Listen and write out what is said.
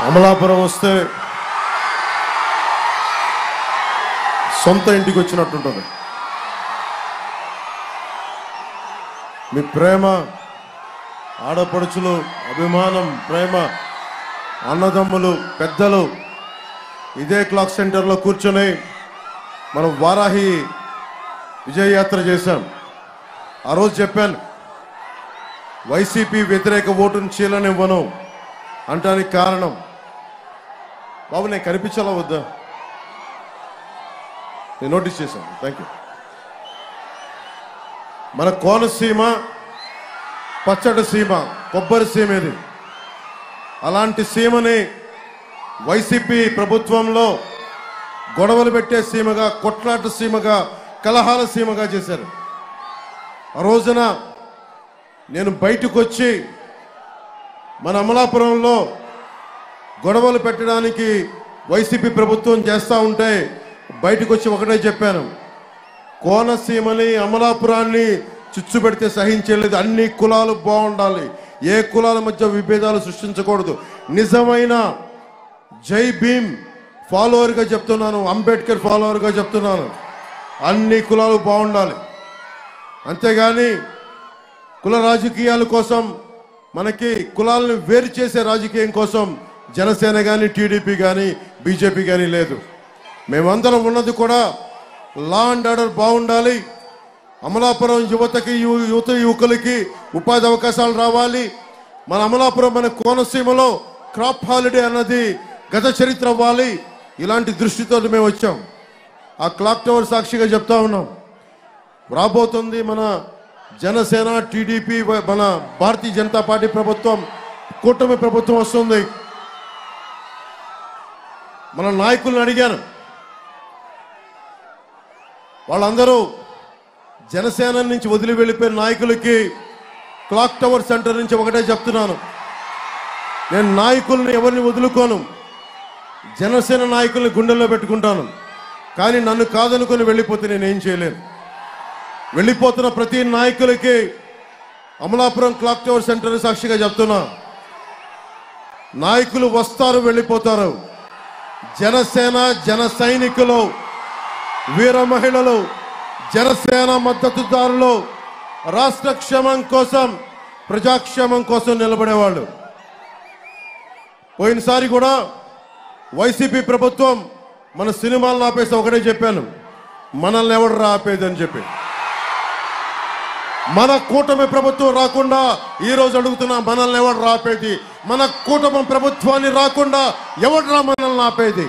అమలాపురం వస్తే సొంత ఇంటికి వచ్చినట్టుంటుంది. మీ ప్రేమ, ఆడపడుచులు, అభిమానం, ప్రేమ, అన్నదమ్ములు, పెద్దలు ఇదే క్లాక్ సెంటర్లో కూర్చొని మనం వారాహి విజయయాత్ర చేశాం. ఆ రోజు చెప్పాను, వైసీపీ వ్యతిరేక ఓటును చీలనివ్వను అంటానికి కారణం, బాబు నేను కనిపించాలా వద్దా? నేను నోటీస్ చేశాను. Thank you. మన కోనసీమ పచ్చడి సీమ, కొబ్బరి సీమ ఇది. అలాంటి సీమని వైసీపీ ప్రభుత్వంలో గొడవలు పెట్టే సీమగా, కొట్లాట సీమగా, కలహాల సీమగా చేశారు. ఆ రోజున నేను బయటకు వచ్చి మన అమలాపురంలో గొడవలు పెట్టడానికి వైసీపీ ప్రభుత్వం చేస్తూ ఉంటే బయటకు వచ్చి ఒకటే చెప్పాను, కోనసీమని, అమలాపురాన్ని చిచ్చు పెడితే సహించలేదు. అన్ని కులాలు బాగుండాలి, ఏ కులాల మధ్య విభేదాలు సృష్టించకూడదు. నిజమైన జై భీమ్ ఫాలోవర్గా చెప్తున్నాను, అంబేద్కర్ ఫాలోవర్గా చెప్తున్నాను, అన్ని కులాలు బాగుండాలి. అంతేగాని కుల రాజకీయాల కోసం, మనకి కులాలను వేరు చేసే రాజకీయం కోసం జనసేన కానీ, టీడీపీ కానీ, బీజేపీ కానీ లేదు. మేమందరం ఉన్నది కూడా లా అండ్ ఆర్డర్ బాగుండాలి. అమలాపురం యువతకి, యువకులకి ఉపాధి అవకాశాలు రావాలి. మన అమలాపురం, మన కోనసీమలో క్రాప్ హాలిడే అన్నది గత చరిత్ర అవ్వాలి. ఇలాంటి దృష్టితో మేము వచ్చాం. ఆ క్లాక్ టవర్ సాక్షిగా చెప్తా ఉన్నాం, రాబోతుంది మన జనసేన, టీడీపీ, మన భారతీయ జనతా పార్టీ ప్రభుత్వం, కూటమి ప్రభుత్వం వస్తుంది. మన నాయకులను అడిగాను, వాళ్ళందరూ జనసేన నుంచి వదిలి వెళ్ళిపోయిన నాయకులకి క్లాక్ టవర్ సెంటర్ నుంచి ఒకటే చెప్తున్నాను, నేను నాయకుల్ని ఎవరిని వదులుకోను, జనసేన నాయకుల్ని గుండెల్లో పెట్టుకుంటాను. కానీ నన్ను కాదనుకొని వెళ్ళిపోతే నేనేం చేయలేను. వెళ్ళిపోతున్న ప్రతి నాయకులకి అమలాపురం క్లాక్ టవర్ సెంటర్ సాక్షిగా చెప్తున్నా, నాయకులు వస్తారు, వెళ్ళిపోతారు. జనసేన, జన సైనికులు, వీర మహిళలు, జనసేన మద్దతుదారులు రాష్ట్ర క్షేమం కోసం, ప్రజాక్షేమం కోసం నిలబడేవాళ్ళు. పోయినసారి కూడా వైసీపీ ప్రభుత్వం మన సినిమాలను ఆపేసి ఒకటే చెప్పాను, మనల్ని ఎవడు ఆపేది అని చెప్పి. మన కూటమి ప్రభుత్వం రాకుండా ఈరోజు అడుగుతున్నా, మనల్ని ఎవడు ఆపేది? మన కూటమి ప్రభుత్వాన్ని రాకుండా ఎవడు మనల్ని ఆపేది?